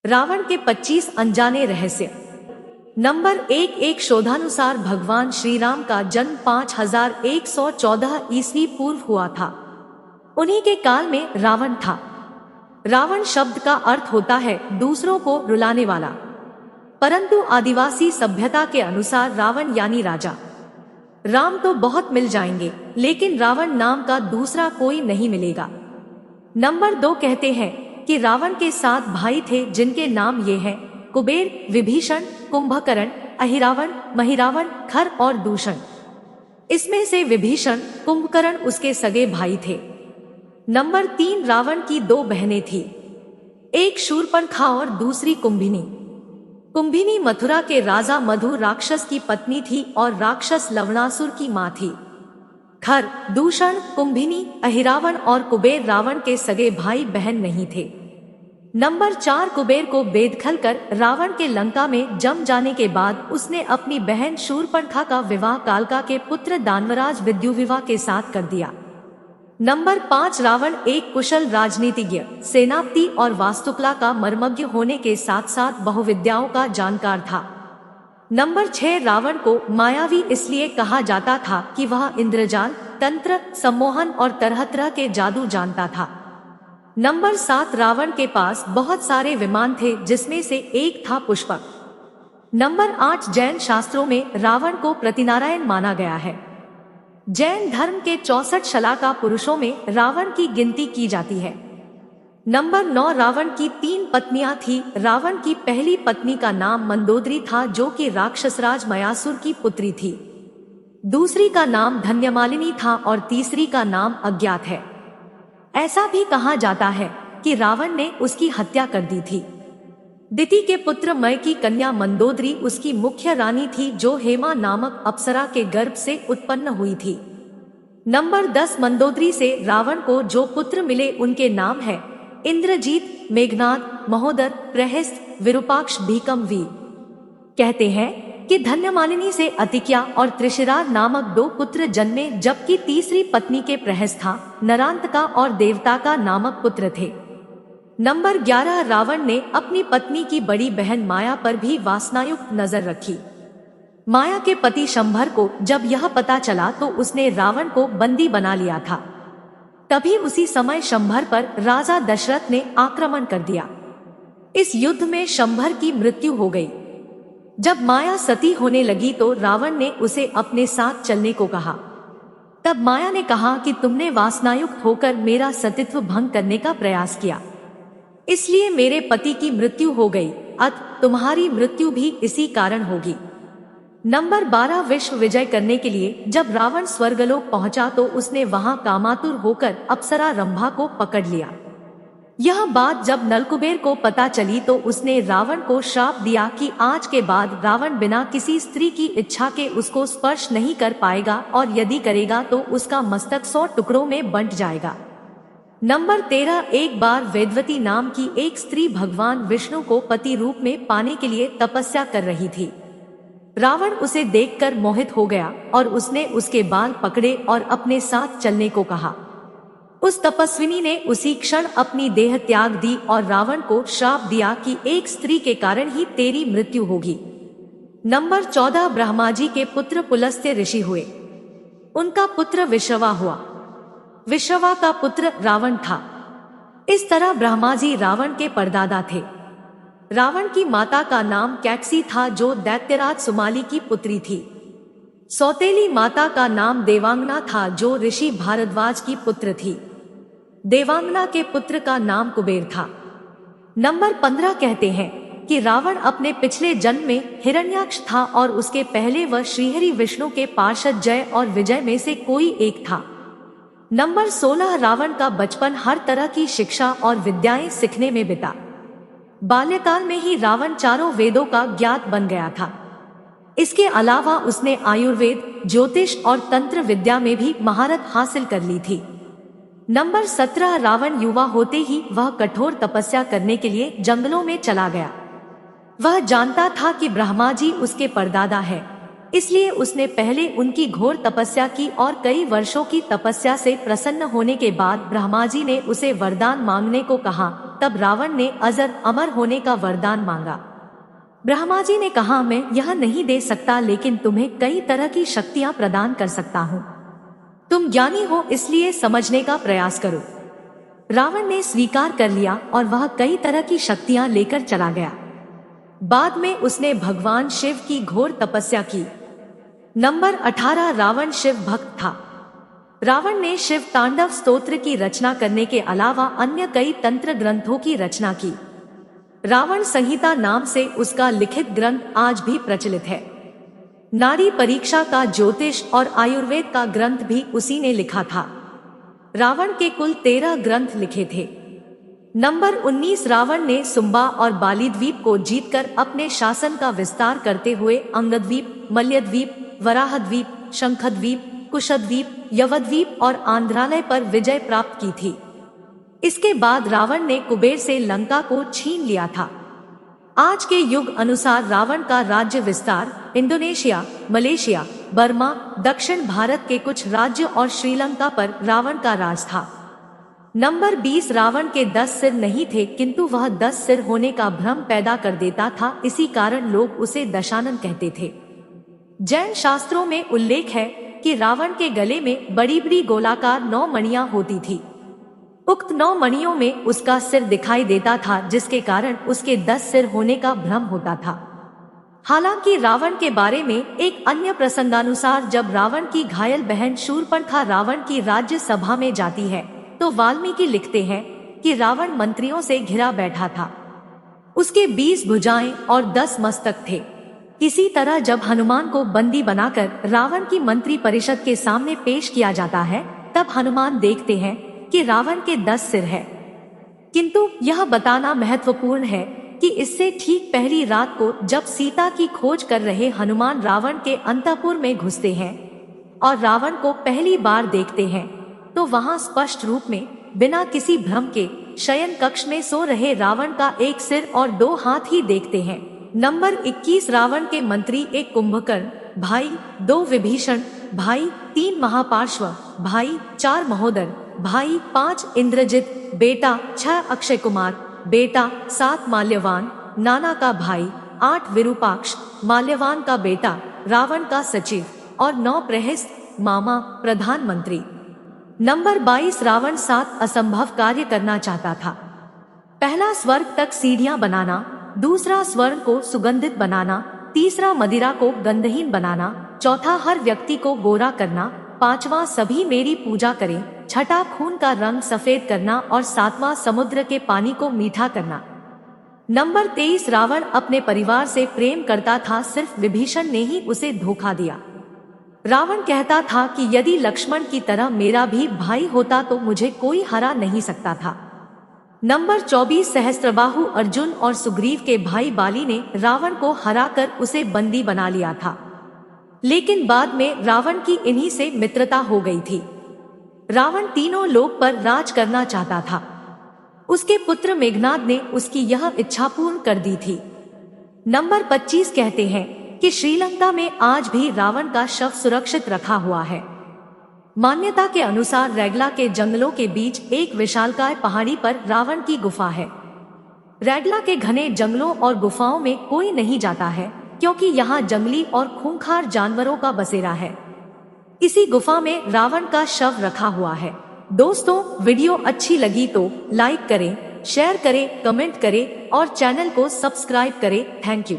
रावण के 25 अनजाने रहस्य। नंबर 1। एक शोधानुसार भगवान श्री राम का जन्म 5114 ईस्वी पूर्व हुआ था। उन्हीं के काल में रावण था। रावण शब्द का अर्थ होता है दूसरों को रुलाने वाला, परंतु आदिवासी सभ्यता के अनुसार रावण यानी राजा। राम तो बहुत मिल जाएंगे, लेकिन रावण नाम का दूसरा कोई नहीं मिलेगा। नंबर 2 कहते हैं कि रावण के 7 भाई थे, जिनके नाम ये हैं: कुबेर, विभीषण, कुंभकर्ण, अहिरावण, महिरावण, खर और दूषण। इसमें से विभीषण, कुंभकर्ण उसके सगे भाई थे। नंबर 3 रावण की 2 बहनें थी, एक शूर्पणखा और दूसरी कुंभिनी। कुंभिनी मथुरा के राजा मधु राक्षस की पत्नी थी और राक्षस लवणासुर की मां थी। खर, दूषण, कुंभिनी, अहिरावण और कुबेर रावण के सगे भाई बहन नहीं थे। नंबर 4 कुबेर को बेदखल कर रावण के लंका में जम जाने के बाद उसने अपनी बहन शूर्पणखा का विवाह कालका के पुत्र दानवराज विद्युविवाह के साथ कर दिया। नंबर 5 रावण एक कुशल राजनीतिज्ञ, सेनापति और वास्तुकला का मर्मज्ञ होने के साथ साथ बहुविद्याओं का जानकार था। नंबर 6 रावण को मायावी इसलिए कहा जाता था कि वह इंद्रजाल, तंत्र, सम्मोहन और तरह तरह के जादू जानता था। नंबर 7 रावण के पास बहुत सारे विमान थे, जिसमें से एक था पुष्पक। नंबर 8 जैन शास्त्रों में रावण को प्रतिनारायण माना गया है। जैन धर्म के 64 शलाका पुरुषों में रावण की गिनती की जाती है। नंबर 9 रावण की 3 पत्नियां थी। रावण की पहली पत्नी का नाम मंदोदरी था, जो कि राक्षसराज मयासुर की पुत्री थी। दूसरी का नाम धन्यमालिनी था और तीसरी का नाम अज्ञात है। ऐसा भी कहा जाता है कि रावण ने उसकी हत्या कर दी थी। दिति के पुत्र मय की कन्या मंदोदरी उसकी मुख्य रानी थी, जो हेमा नामक अप्सरा के गर्भ से उत्पन्न हुई थी। नंबर 10 मंदोदरी से रावण को जो पुत्र मिले उनके नाम है इंद्रजीत, मेघनाद, महोदर, प्रहस्त, विरूपाक्ष, भीकम, वीर। कहते हैं कि धन्यमालिनी से अतिक्या और त्रिशिरा नामक 2 पुत्र जन्मे, जबकि तीसरी पत्नी के प्रहस्था, नरांतका और देवताका नामक पुत्र थे। नंबर 11 रावण ने अपनी पत्नी की बड़ी बहन माया पर भी वासनायुक्त नजर रखी। माया के पति शंभर को जब यह पता चला तो उसने रावण को बंदी बना लिया था। तभी उसी समय शंभर पर राजा दशरथ ने आक्रमण कर दिया। इस युद्ध में शंभर की मृत्यु हो गई। जब माया सती होने लगी तो रावण ने उसे अपने साथ चलने को कहा। तब माया ने कहा कि तुमने वासनायुक्त होकर मेरा सतीत्व भंग करने का प्रयास किया, इसलिए मेरे पति की मृत्यु हो गई, अतः तुम्हारी मृत्यु भी इसी कारण होगी। नंबर 12 विश्व विजय करने के लिए जब रावण स्वर्गलोक पहुंचा तो उसने वहां कामातुर होकर अप्सरा रंभा को पकड़ लिया। यह बात जब नलकुबेर को पता चली तो उसने रावण को श्राप दिया कि आज के बाद रावण बिना किसी स्त्री की इच्छा के उसको स्पर्श नहीं कर पाएगा, और यदि करेगा तो उसका मस्तक 100 टुकड़ों में बंट जाएगा। नंबर 13 एक बार वेदवती नाम की एक स्त्री भगवान विष्णु को पति रूप में पाने के लिए तपस्या कर रही थी। रावण उसे देखकर मोहित हो गया और उसने उसके बाल पकड़े और अपने साथ चलने को कहा। उस तपस्विनी ने उसी क्षण अपनी देह त्याग दी और रावण को श्राप दिया कि एक स्त्री के कारण ही तेरी मृत्यु होगी। नंबर 14 ब्रह्मा जी के पुत्र पुलस्त्य ऋषि हुए। उनका पुत्र विश्रवा हुआ। विश्रवा का पुत्र रावण था। इस तरह ब्रह्मा जी रावण के परदादा थे। रावण की माता का नाम कैकसी था, जो दैत्यराज सुमाली की पुत्री थी। सौतेली माता का नाम देवांगना था, जो ऋषि भारद्वाज की पुत्र थी। देवांगना के पुत्र का नाम कुबेर था। नंबर 15 कहते हैं कि रावण अपने पिछले जन्म में हिरण्याक्ष था और उसके पहले वह श्रीहरि विष्णु के पार्षद जय और विजय में से कोई एक था। नंबर 16 रावण का बचपन हर तरह की शिक्षा और विद्याएं सीखने में बिता। बाल्यकाल में ही रावण चारों वेदों का ज्ञात बन गया था। इसके अलावा उसने आयुर्वेद, ज्योतिष और तंत्र विद्या में भी महारत हासिल कर ली थी। नंबर 17 रावण युवा होते ही वह कठोर तपस्या करने के लिए जंगलों में चला गया। वह जानता था कि ब्रह्मा जी उसके परदादा है, इसलिए उसने पहले उनकी घोर तपस्या की और कई वर्षों की तपस्या से प्रसन्न होने के बाद ब्रह्मा जी ने उसे वरदान मांगने को कहा तब रावण ने अजर अमर होने का वरदान मांगा। ब्रह्मा जी ने कहा, मैं यह नहीं दे सकता, लेकिन तुम्हें कई तरह की शक्तियां प्रदान कर सकता हूँ। तुम ज्ञानी हो, इसलिए समझने का प्रयास करो। रावण ने स्वीकार कर लिया और वह कई तरह की शक्तियां लेकर चला गया। बाद में उसने भगवान शिव की घोर तपस्या की। नंबर 18, रावण शिव भक्त था। रावण ने शिव तांडव स्तोत्र की रचना करने के अलावा अन्य कई तंत्र ग्रंथों की रचना की। रावण संहिता नाम से उसका लिखित ग्रंथ आज भी प्रचलित है। नारी परीक्षा का ज्योतिष और आयुर्वेद का ग्रंथ भी उसी ने लिखा था। रावण के कुल 13 ग्रंथ लिखे थे। नंबर 19, रावण ने सुंबा और बालीद्वीप को जीतकर अपने शासन का विस्तार करते हुए अंगद्वीप, मल्यद्वीप, वराहद्वीप, शंखद्वीप, कुशद्वीप, यवद्वीप और आंध्रालय पर विजय प्राप्त की थी। इसके बाद रावण ने कुबेर से लंका को छीन लिया था। आज के युग अनुसार रावण का राज्य विस्तार इंडोनेशिया, मलेशिया, बर्मा, दक्षिण भारत के कुछ राज्य और श्रीलंका पर रावण का राज था। नंबर 20, रावण के 10 सिर नहीं थे, किंतु वह 10 सिर होने का भ्रम पैदा कर देता था। इसी कारण लोग उसे दशानन कहते थे। जैन शास्त्रों में उल्लेख है कि रावण के गले में बड़ी बड़ी गोलाकार 9 मणियां होती थी। उक्त 9 मणियों में उसका सिर दिखाई देता था, जिसके कारण उसके 10 सिर होने का भ्रम होता था। हालांकि रावण के बारे में एक अन्य प्रसंगानुसार जब रावण की घायल बहन शूर्पणखा रावण की राज्य सभा में जाती है, तो वाल्मीकि लिखते हैं कि रावण मंत्रियों से घिरा बैठा था। उसके 20 भुजाएं और 10 मस्तक थे। इसी तरह जब हनुमान को बंदी बनाकर रावण की मंत्री परिषद के सामने पेश किया जाता है, तब हनुमान देखते हैं कि रावण के 10 सिर है। किंतु यह बताना महत्वपूर्ण है कि इससे ठीक पहली रात को जब सीता की खोज कर रहे हनुमान रावण के अंतःपुर में घुसते हैं और रावण को पहली बार देखते हैं, तो वहां स्पष्ट रूप में बिना किसी भ्रम के शयन कक्ष में सो रहे रावण का 1 सिर और 2 हाथ ही देखते हैं। नंबर 21, रावण के मंत्री 1 कुंभकर्ण भाई, 2 विभीषण भाई, 3 महापार्श्व भाई, 4 महोदर भाई, 5 इंद्रजित बेटा, 6 अक्षय कुमार बेटा, 7 माल्यवान नाना का भाई, 8 विरूपाक्ष माल्यवान का बेटा, रावण का सचिव और 9 प्रहस्त मामा प्रधानमंत्री। नंबर 22, रावण 7 असंभव कार्य करना चाहता था। पहला, स्वर्ग तक सीढ़ियां बनाना। दूसरा, स्वर्ण को सुगंधित बनाना। तीसरा, मदिरा को गंधहीन बनाना। चौथा, हर व्यक्ति को गोरा करना। पांचवा, सभी मेरी पूजा करें। छठा, खून का रंग सफेद करना। और 7वां, समुद्र के पानी को मीठा करना। नंबर 23, रावण अपने परिवार से प्रेम करता था, सिर्फ विभीषण ने ही उसे धोखा दिया। रावण कहता था कि यदि लक्ष्मण की तरह मेरा भी भाई होता तो मुझे कोई हरा नहीं सकता था। नंबर 24, सहस्त्रबाहु अर्जुन और सुग्रीव के भाई बाली ने रावण को हराकर उसे बंदी बना लिया था, लेकिन बाद में रावण की इन्हीं से मित्रता हो गई थी। रावण तीनों लोक पर राज करना चाहता था। उसके पुत्र मेघनाद ने उसकी यह इच्छा पूर्ण कर दी थी। नंबर 25 कहते हैं कि श्रीलंका में आज भी रावण का शव सुरक्षित रखा हुआ है। मान्यता के अनुसार रैगला के जंगलों के बीच एक विशालकाय पहाड़ी पर रावण की गुफा है। रैगला के घने जंगलों और गुफाओं में कोई नहीं जाता है, क्योंकि यहाँ जंगली और खूंखार जानवरों का बसेरा है। इसी गुफा में रावण का शव रखा हुआ है। दोस्तों, वीडियो अच्छी लगी तो लाइक करें, शेयर करें, कमेंट करें और चैनल को सब्सक्राइब करें। Thank you.